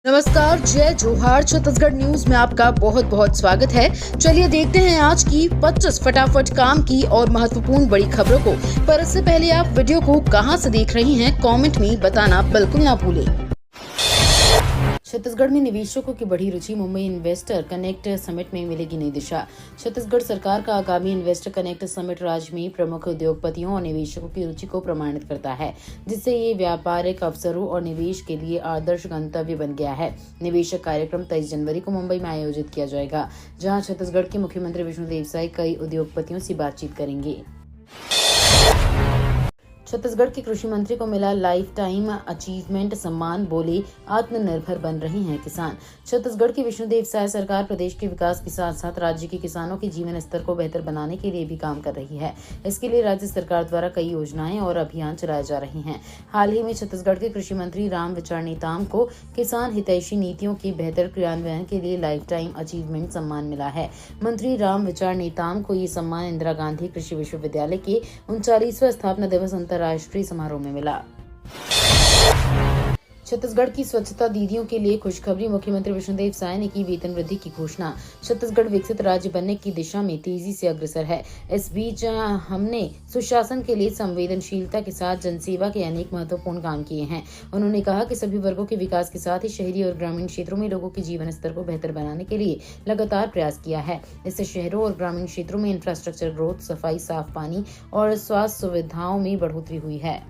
नमस्कार, जय जोहार। छत्तीसगढ़ न्यूज में आपका बहुत बहुत स्वागत है। चलिए देखते हैं आज की 25 फटाफट काम की और महत्वपूर्ण बड़ी खबरों को। पर इससे पहले आप वीडियो को कहां से देख रही हैं, कमेंट में बताना बिल्कुल ना भूलें। छत्तीसगढ़ में निवेशकों की बढ़ी रुचि, मुंबई इन्वेस्टर कनेक्ट समिट में मिलेगी नई दिशा। छत्तीसगढ़ सरकार का आगामी इन्वेस्टर कनेक्ट समिट राज्य में प्रमुख उद्योगपतियों और निवेशकों की रुचि को प्रमाणित करता है, जिससे ये व्यापारिक अवसरों और निवेश के लिए आदर्श गंतव्य बन गया है। निवेशक कार्यक्रम 23 जनवरी को मुंबई में आयोजित किया जाएगा, जहाँ छत्तीसगढ़ के मुख्यमंत्री विष्णुदेव साय कई उद्योगपतियों से बातचीत करेंगे। छत्तीसगढ़ के कृषि मंत्री को मिला लाइफ टाइम अचीवमेंट सम्मान, बोले आत्मनिर्भर बन रहे हैं किसान। छत्तीसगढ़ की विष्णुदेव साय सरकार प्रदेश के विकास के साथ साथ राज्य के किसानों के जीवन स्तर को बेहतर बनाने के लिए भी काम कर रही है। इसके लिए राज्य सरकार द्वारा कई योजनाएं और अभियान चलाए जा रहे हैं। हाल ही में छत्तीसगढ़ के कृषि मंत्री रामविचार नेताम को किसान हितैषी नीतियों के बेहतर क्रियान्वयन के लिए लाइफ टाइम अचीवमेंट सम्मान मिला है। मंत्री रामविचार नेताम को ये सम्मान इंदिरा गांधी कृषि विश्वविद्यालय के 39वां स्थापना दिवस राष्ट्रीय समारोह में मिला। छत्तीसगढ़ की स्वच्छता दीदियों के लिए खुशखबरी, मुख्यमंत्री विष्णुदेव साय ने की वेतन वृद्धि की घोषणा। छत्तीसगढ़ विकसित राज्य बनने की दिशा में तेजी से अग्रसर है। इस बीच हमने सुशासन के लिए संवेदनशीलता के साथ जनसेवा के अनेक महत्वपूर्ण काम किए हैं। उन्होंने कहा कि सभी वर्गों के विकास के साथ ही शहरी और ग्रामीण क्षेत्रों में लोगों के जीवन स्तर को बेहतर बनाने के लिए लगातार प्रयास किया है। इससे शहरों और ग्रामीण क्षेत्रों में इंफ्रास्ट्रक्चर ग्रोथ, सफाई, साफ पानी और स्वास्थ्य सुविधाओं में बढ़ोतरी हुई है।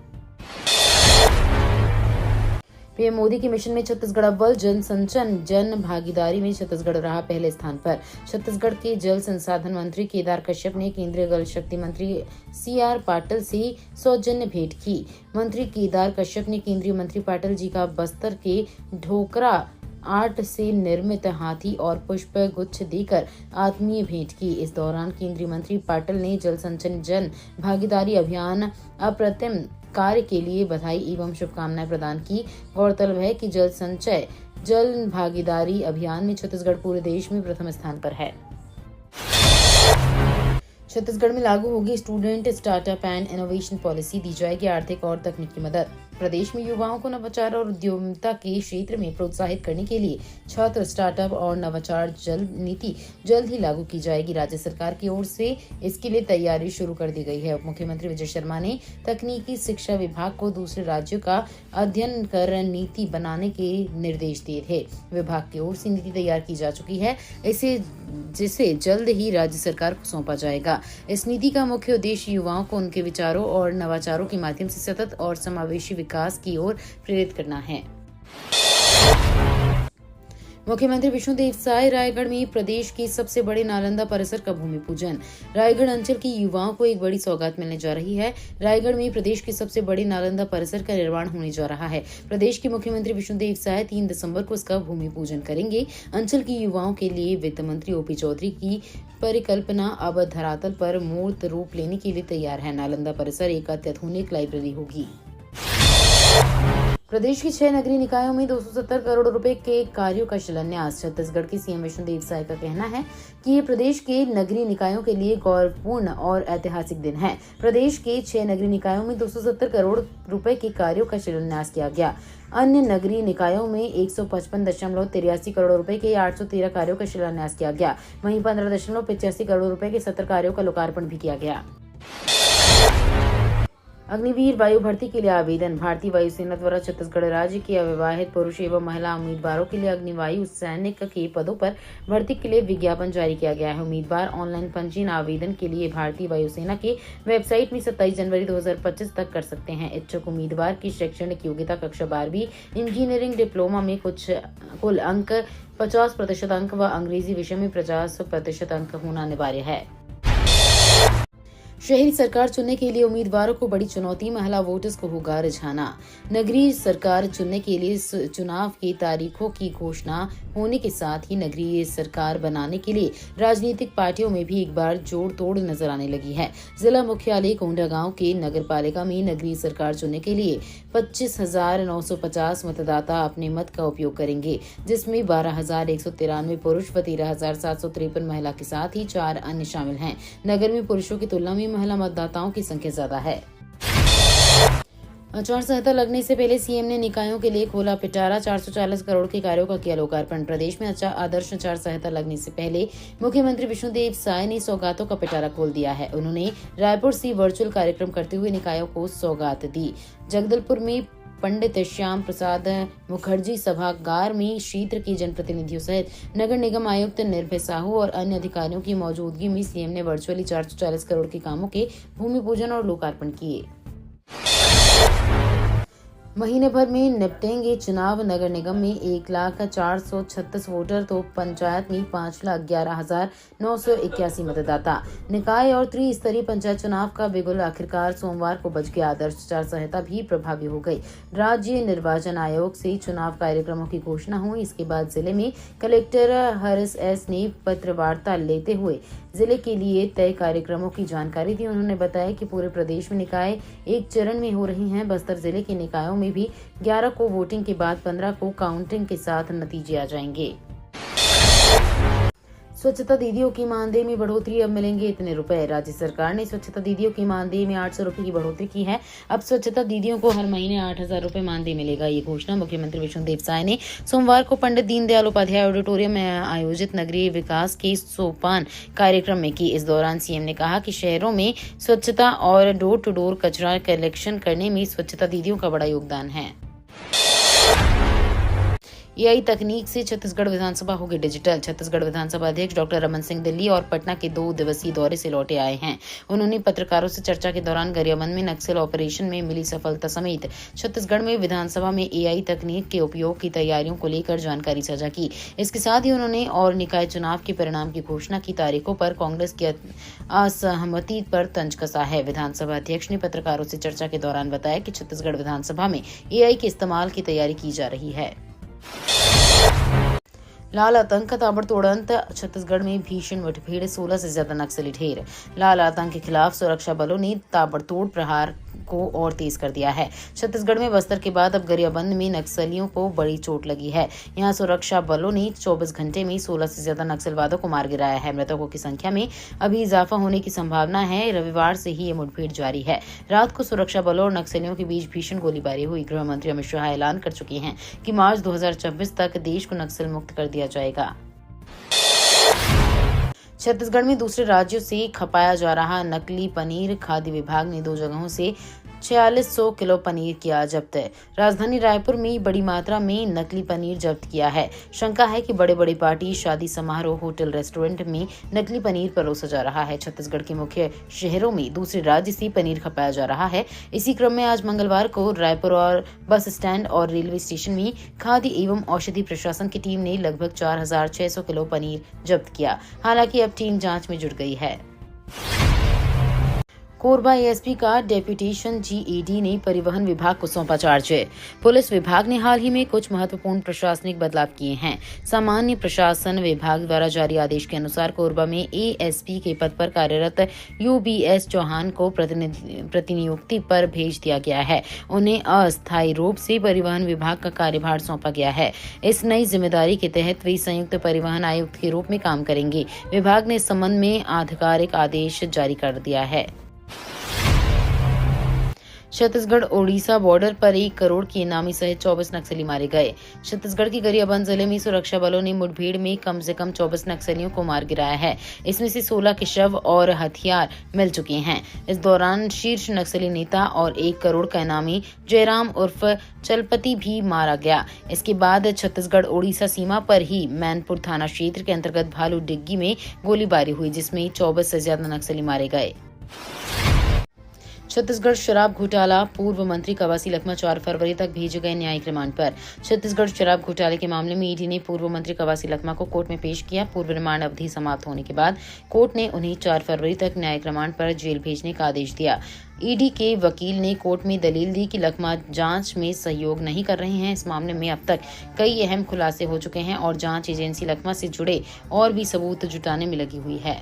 पीएम मोदी के मिशन में छत्तीसगढ़ अव्वल, जन संचन जन भागीदारी में छत्तीसगढ़ रहा पहले स्थान पर। छत्तीसगढ़ के जल संसाधन मंत्री केदार कश्यप ने केंद्रीय जल शक्ति मंत्री सीआर पाटिल से सौजन्य भेंट की। मंत्री केदार कश्यप ने केंद्रीय मंत्री पाटिल जी का बस्तर के ढोकरा आर्ट से निर्मित हाथी और पुष्प गुच्छ देकर आत्मीय भेंट की। इस दौरान केंद्रीय मंत्री पाटिल ने जल संचयन जन भागीदारी अभियान अप्रतिम कार्य के लिए बधाई एवं शुभकामनाएं प्रदान की। गौरतलब है कि जल संचय जल भागीदारी अभियान में छत्तीसगढ़ पूरे देश में प्रथम स्थान पर है। छत्तीसगढ़ में लागू होगी student startup and innovation policy, दी जाएगी आर्थिक और तकनीकी मदद। प्रदेश में युवाओं को नवाचार और उद्यमिता के क्षेत्र में प्रोत्साहित करने के लिए छात्र स्टार्टअप और नवाचार जल नीति जल्द ही लागू की जाएगी। राज्य सरकार की ओर से इसके लिए तैयारी शुरू कर दी गई है। उप मुख्यमंत्री विजय शर्मा ने तकनीकी शिक्षा विभाग को दूसरे राज्यों का अध्ययन कर नीति बनाने के निर्देश दिए थे। विभाग की ओर से नीति तैयार की जा चुकी है, जिसे जल्द ही राज्य सरकार को सौंपा जाएगा। इस नीति का मुख्य उद्देश्य युवाओं को उनके विचारों और नवाचारों के माध्यम से सतत और समावेशी विकास की ओर प्रेरित करना है। मुख्यमंत्री विष्णुदेव साय रायगढ़ में प्रदेश के सबसे बड़े नालंदा परिसर का भूमि पूजन। रायगढ़ अंचल की युवाओं को एक बड़ी सौगात मिलने जा रही है। रायगढ़ में प्रदेश के सबसे बड़े नालंदा परिसर का निर्माण होने जा रहा है। प्रदेश के मुख्यमंत्री विष्णुदेव साय 3 दिसंबर को इसका भूमि पूजन करेंगे। अंचल की युवाओं के लिए वित्त मंत्री ओपी चौधरी की परिकल्पना अब धरातल पर मूर्त रूप लेने के लिए तैयार है। नालंदा परिसर एक अत्याधुनिक लाइब्रेरी होगी। प्रदेश की 6 नगरीय निकायों में 270 करोड़ रुपए के कार्यों का शिलान्यास। छत्तीसगढ़ के सीएम विष्णुदेव साय का कहना है कि ये प्रदेश के नगरीय निकायों के लिए गौरवपूर्ण और ऐतिहासिक दिन है। प्रदेश के 6 नगरीय निकायों में 270 करोड़ रुपए के कार्यों का शिलान्यास किया गया। अन्य नगरीय निकायों में 155.83 करोड़ रुपए के 813 कार्यों का शिलान्यास किया गया। वहीं 15.85 करोड़ रुपए के 70 कार्यों का लोकार्पण भी किया गया। अग्निवीर वायु भर्ती के लिए आवेदन। भारतीय वायुसेना द्वारा छत्तीसगढ़ राज्य के अविवाहित पुरुष एवं महिला उम्मीदवारों के लिए अग्निवायु सैनिक के पदों पर भर्ती के लिए विज्ञापन जारी किया गया है। उम्मीदवार ऑनलाइन पंजीयन आवेदन के लिए भारतीय वायुसेना के वेबसाइट में 27 जनवरी 2025 तक कर सकते हैं। इच्छुक उम्मीदवार की शैक्षणिक योग्यता कक्षा 12वीं, इंजीनियरिंग डिप्लोमा में कुल अंक 50% अंक व अंग्रेजी विषय में 50% अंक होना अनिवार्य है। शहरी सरकार चुनने के लिए उम्मीदवारों को बड़ी चुनौती, महिला वोटर्स को होगा रिझाना। नगरीय सरकार चुनने के लिए चुनाव की तारीखों की घोषणा होने के साथ ही नगरीय सरकार बनाने के लिए राजनीतिक पार्टियों में भी एक बार जोड़ तोड़ नजर आने लगी है। जिला मुख्यालय कोंडागांव के नगर पालिका में नगरीय सरकार चुनने के लिए 25,950 मतदाता अपने मत का उपयोग करेंगे, जिसमें 12,193 पुरुष व 13,753 महिला के साथ ही 4 अन्य शामिल हैं। नगर में पुरुषों की तुलना में महिला मतदाताओं की संख्या ज्यादा है। आचार संहिता लगने से पहले सीएम ने निकायों के लिए खोला पिटारा। 440 करोड़ के कार्यों का किया लोकार्पण। प्रदेश में आदर्श आचार संहिता लगने से पहले मुख्यमंत्री विष्णुदेव साय ने सौगातों का पिटारा खोल दिया है। उन्होंने रायपुर से वर्चुअल कार्यक्रम करते हुए निकायों को सौगात दी। जगदलपुर में पंडित श्याम प्रसाद मुखर्जी सभागार में क्षेत्र के जनप्रतिनिधियों सहित नगर निगम आयुक्त निर्भय साहू और अन्य अधिकारियों की मौजूदगी में सीएम ने वर्चुअली 440 करोड़ के कामों के भूमि पूजन और लोकार्पण किए। महीने भर में निपटेंगे चुनाव। नगर निगम में 1,04,36 वोटर तो पंचायत में 5,11,981 मतदाता। निकाय और त्रिस्तरीय पंचायत चुनाव का बिगुल आखिरकार सोमवार को बज गया। आदर्श आचार संहिता भी प्रभावी हो गई। राज्य निर्वाचन आयोग से चुनाव कार्यक्रमों की घोषणा हुई। इसके बाद जिले में कलेक्टर हरीश एस ने पत्र वार्ता लेते हुए जिले के लिए तय कार्यक्रमों की जानकारी दी। उन्होंने बताया कि पूरे प्रदेश में निकाय एक चरण में हो रही हैं। बस्तर जिले के निकायों में भी 11 को वोटिंग के बाद 15 को काउंटिंग के साथ नतीजे आ जाएंगे। स्वच्छता दीदियों की मानदेय में बढ़ोतरी, अब मिलेंगे इतने रुपए। राज्य सरकार ने स्वच्छता दीदियों की मानदेय में 800 रुपए की बढ़ोतरी की है। अब स्वच्छता दीदियों को हर महीने 8,000 रुपए मानदेय मिलेगा। ये घोषणा मुख्यमंत्री विष्णुदेव साय ने सोमवार को पंडित दीनदयाल उपाध्याय ऑडिटोरियम में आयोजित नगरीय विकास के सोपान कार्यक्रम में की। इस दौरान सीएम ने कहा कि शहरों में स्वच्छता और डोर टू डोर कचरा कलेक्शन करने में स्वच्छता दीदियों का बड़ा योगदान है। एआई तकनीक से छत्तीसगढ़ विधानसभा होगी डिजिटल। छत्तीसगढ़ विधानसभा अध्यक्ष डॉक्टर रमन सिंह दिल्ली और पटना के 2 दिवसीय दौरे से लौटे आए हैं। उन्होंने पत्रकारों से चर्चा के दौरान गरियाबंद में नक्सल ऑपरेशन में मिली सफलता समेत छत्तीसगढ़ में विधानसभा में एआई तकनीक के उपयोग की तैयारियों को लेकर जानकारी साझा की। इसके साथ ही उन्होंने और निकाय चुनाव के परिणाम की घोषणा की तारीखों पर कांग्रेस की असहमति पर तंज कसा है। विधानसभा अध्यक्ष ने पत्रकारों से चर्चा के दौरान बताया कि छत्तीसगढ़ विधानसभा में एआई के इस्तेमाल की तैयारी की जा रही है। लाल आतंक का ताबड़तोड़ अंत। छत्तीसगढ़ में भीषण मुठभेड़, 16 से ज्यादा नक्सली ढेर। लाल आतंक के खिलाफ सुरक्षा बलों ने ताबड़तोड़ प्रहार को और तेज कर दिया है। छत्तीसगढ़ में बस्तर के बाद अब गरियाबंद में नक्सलियों को बड़ी चोट लगी है। यहां सुरक्षा बलों ने 24 घंटे में 16 से ज्यादा नक्सलवादियों को मार गिराया है। मृतकों की संख्या में अभी इजाफा होने की संभावना है। रविवार से ही ये मुठभेड़ जारी है। रात को सुरक्षा बलों और नक्सलियों के बीच भीषण गोलीबारी हुई। गृह मंत्री अमित शाह ऐलान कर चुके हैं कि मार्च 2026 तक देश को नक्सल मुक्त कर दिया जाएगा। छत्तीसगढ़ में दूसरे राज्यों से खपाया जा रहा नकली पनीर। खाद्य विभाग ने 2 जगहों से 4600 किलो पनीर किया जब्त। राजधानी रायपुर में बड़ी मात्रा में नकली पनीर जब्त किया है। शंका है कि बड़े बड़े पार्टी, शादी समारोह, होटल, रेस्टोरेंट में नकली पनीर परोसा जा रहा है। छत्तीसगढ़ के मुख्य शहरों में दूसरे राज्य से पनीर खपाया जा रहा है। इसी क्रम में आज मंगलवार को रायपुर और बस स्टैंड और रेलवे स्टेशन में खाद्य एवं औषधि प्रशासन की टीम ने लगभग 4600 किलो पनीर जब्त किया। हालांकि अब टीम जांच में जुट गई है। कोरबा एएसपी का डेप्यूटेशन। जीईडी ने परिवहन विभाग को सौंपा चार्ज। पुलिस विभाग ने हाल ही में कुछ महत्वपूर्ण प्रशासनिक बदलाव किए हैं। सामान्य प्रशासन विभाग द्वारा जारी आदेश के अनुसार कोरबा में एएसपी के पद पर कार्यरत यूबीएस चौहान को प्रतिनियुक्ति पर भेज दिया गया है। उन्हें अस्थायी रूप से परिवहन विभाग का कार्यभार सौंपा गया है। इस नई जिम्मेदारी के तहत वे संयुक्त परिवहन आयुक्त के रूप में काम करेंगे। विभाग ने इस संबंध में आधिकारिक आदेश जारी कर दिया है। छत्तीसगढ़ ओडिशा बॉर्डर पर 1 करोड़ की इनामी सहित 24 नक्सली मारे गए। छत्तीसगढ़ के गरियाबंद जिले में सुरक्षा बलों ने मुठभेड़ में कम से कम 24 नक्सलियों को मार गिराया है। इसमें से 16 के शव और हथियार मिल चुके हैं। इस दौरान शीर्ष नक्सली नेता और 1 करोड़ का इनामी जयराम उर्फ चलपति भी मारा गया। इसके बाद छत्तीसगढ़ ओडिशा सीमा पर ही मैनपुर थाना क्षेत्र के अंतर्गत भालू डिग्गी में गोलीबारी हुई, जिसमें 24 से ज्यादा नक्सली मारे गए। छत्तीसगढ़ शराब घोटाला। पूर्व मंत्री कवासी लखमा 4 फरवरी तक भेजे गए न्यायिक रिमांड पर। छत्तीसगढ़ शराब घोटाले के मामले में ईडी ने पूर्व मंत्री कवासी लखमा को कोर्ट में पेश किया। पूर्व रिमांड अवधि समाप्त होने के बाद कोर्ट ने उन्हें 4 फरवरी तक न्यायिक रिमांड पर जेल भेजने का आदेश दिया। ईडी के वकील ने कोर्ट में दलील दी कि लखमा जांच में सहयोग नहीं कर रहे हैं। इस मामले में अब तक कई अहम खुलासे हो चुके हैं और जांच एजेंसी लखमा से जुड़े और भी सबूत जुटाने में लगी हुई है।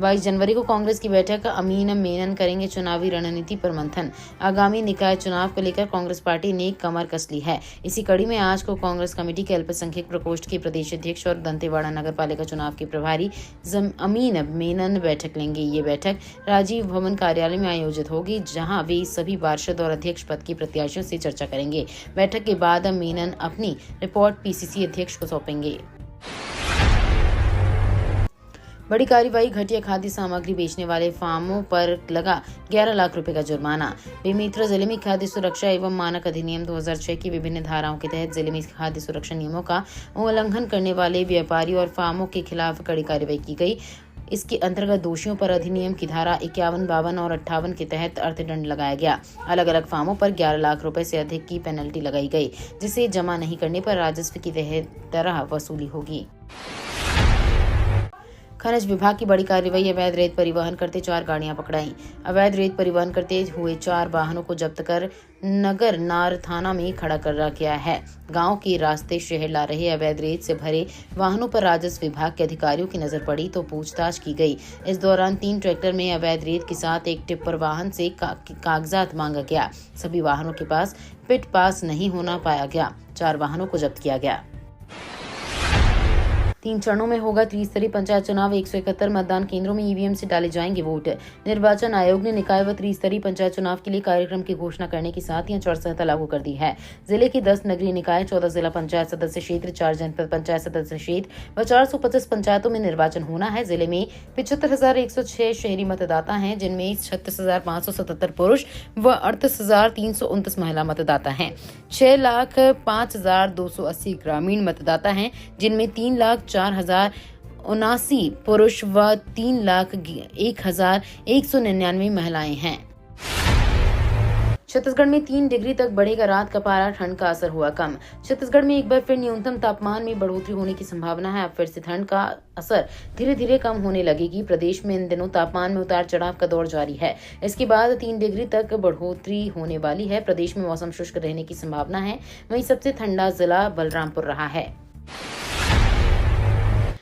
22 जनवरी को कांग्रेस की बैठक, अमीन मेनन करेंगे चुनावी रणनीति पर मंथन। आगामी निकाय चुनाव को लेकर कांग्रेस पार्टी ने कमर कस ली है। इसी कड़ी में आज को कांग्रेस कमेटी के अल्पसंख्यक प्रकोष्ठ के प्रदेश अध्यक्ष और दंतेवाड़ा नगर पालिका चुनाव के प्रभारी अमीन मेनन बैठक लेंगे। ये बैठक राजीव भवन कार्यालय में आयोजित होगी, जहां वे सभी पार्षद और अध्यक्ष पद के प्रत्याशियों से चर्चा करेंगे। बैठक के बाद मेनन अपनी रिपोर्ट पीसीसी अध्यक्ष को सौंपेंगे। बड़ी कार्रवाई, घटिया खाद्य सामग्री बेचने वाले फार्मों पर लगा 11 लाख रुपए का जुर्माना। बेमेतरा जिले में खाद्य सुरक्षा एवं मानक अधिनियम 2006 की विभिन्न धाराओं के तहत जिले में खाद्य सुरक्षा नियमों का उल्लंघन करने वाले व्यापारी और फार्मों के खिलाफ कड़ी कार्रवाई की गई। इसके अंतर्गत दोषियों पर अधिनियम की धारा 51, 52 और 58 के तहत अर्थदंड लगाया गया। अलग अलग फार्मों पर 11 लाख रुपए से अधिक की पेनल्टी लगाई गई, जिसे जमा नहीं करने पर राजस्व की तरह वसूली होगी। खनिज विभाग की बड़ी कार्रवाई, अवैध रेत परिवहन करते 4 गाड़ियां पकड़ाई। अवैध रेत परिवहन करते हुए 4 वाहनों को जब्त कर नगर नार थाना में खड़ा कर रखा गया है। गांव के रास्ते शहर ला रहे अवैध रेत से भरे वाहनों पर राजस्व विभाग के अधिकारियों की नजर पड़ी तो पूछताछ की गई। इस दौरान 3 ट्रैक्टर में अवैध रेत के साथ एक टिप्पर वाहन से कागजात मांगा गया। सभी वाहनों के पास पिट पास नहीं होना पाया गया। 4 वाहनों को जब्त किया गया। 3 चरणों में होगा त्रिस्तरीय पंचायत चुनाव। 171 मतदान केंद्रों में ईवीएम से डाले जाएंगे वोट। निर्वाचन आयोग ने निकाय व त्रिस्तरीय पंचायत चुनाव के लिए कार्यक्रम की घोषणा करने के साथ ही आचार संहिता लागू कर दी है। जिले की 10 नगरीय निकाय, 14 जिला पंचायत सदस्य क्षेत्र, 4 जनपद पंचायत सदस्य क्षेत्र व 425 पंचायतों में निर्वाचन होना है। जिले में 75,106 शहरी मतदाता हैं, जिनमें 36,577 पुरुष व 38,329 महिला मतदाता हैं। 6,05,280 ग्रामीण मतदाता हैं, जिनमें 3,04,079 पुरुष व 3,01,199 महिलाएं हैं। छत्तीसगढ़ में 3 डिग्री तक बढ़ेगा रात का पारा, ठंड का असर हुआ कम। छत्तीसगढ़ में एक बार फिर न्यूनतम तापमान में बढ़ोतरी होने की संभावना है। अब फिर से ठंड का असर धीरे धीरे कम होने लगेगी। प्रदेश में इन दिनों तापमान में उतार चढ़ाव का दौर जारी है। इसके बाद 3 डिग्री तक बढ़ोतरी होने वाली है। प्रदेश में मौसम शुष्क रहने की संभावना है। वहीं सबसे ठंडा जिला बलरामपुर रहा है।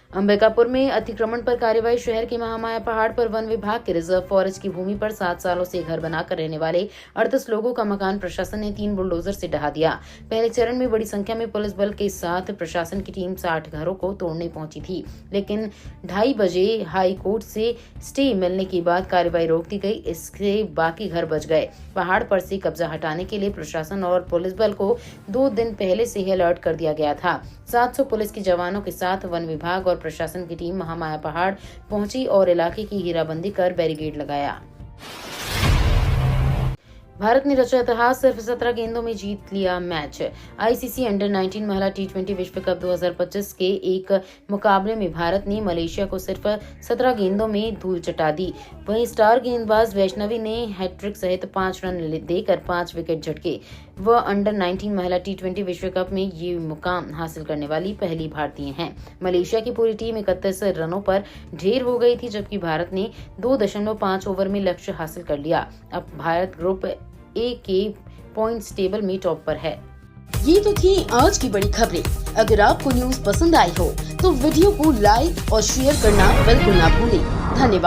अंबिकापुर में अतिक्रमण पर कार्रवाई, शहर के महामाया पहाड़ पर वन विभाग के रिजर्व फॉरेस्ट की भूमि पर 7 सालों से घर बनाकर रहने वाले 38 लोगों का मकान प्रशासन ने 3 बुलडोजर से ढहा दिया। पहले चरण में बड़ी संख्या में पुलिस बल के साथ प्रशासन की टीम 60 घरों को तोड़ने पहुंची थी, लेकिन 2:30 बजे हाई कोर्ट से स्टे मिलने के बाद कार्रवाई रोक दी गई। इससे बाकी घर बच गए। पहाड़ पर से कब्जा हटाने के लिए प्रशासन और पुलिस बल को 2 दिन पहले से ही अलर्ट कर दिया गया था। 700 पुलिस के जवानों के साथ वन विभाग और प्रशासन की टीम महामाया पहाड़ पहुंची और इलाके की घेराबंदी कर बैरिकेड लगाया। भारत ने रचा इतिहास, सिर्फ 17 गेंदों में जीत लिया मैच। आईसीसी अंडर 19 महिला T20 विश्व कप 2025 के एक मुकाबले में भारत ने मलेशिया को सिर्फ 17 गेंदों में धूल चटा दी। वहीं स्टार गेंदबाज वैष्णवी ने हैट्रिक सहित 5 रन देकर 5 विकेट झटके। वह अंडर 19 महिला T20 विश्व कप में ये मुकाम हासिल करने वाली पहली भारतीय हैं। मलेशिया की पूरी टीम 31 रनों पर ढेर हो गई थी, जबकि भारत ने 2.5 ओवर में लक्ष्य हासिल कर लिया। अब भारत ग्रुप ए के पॉइंट्स टेबल में टॉप पर है। ये तो थी आज की बड़ी खबरें। अगर आपको न्यूज पसंद आई हो तो वीडियो को लाइक और शेयर करना बिल्कुल ना भूलें। धन्यवाद।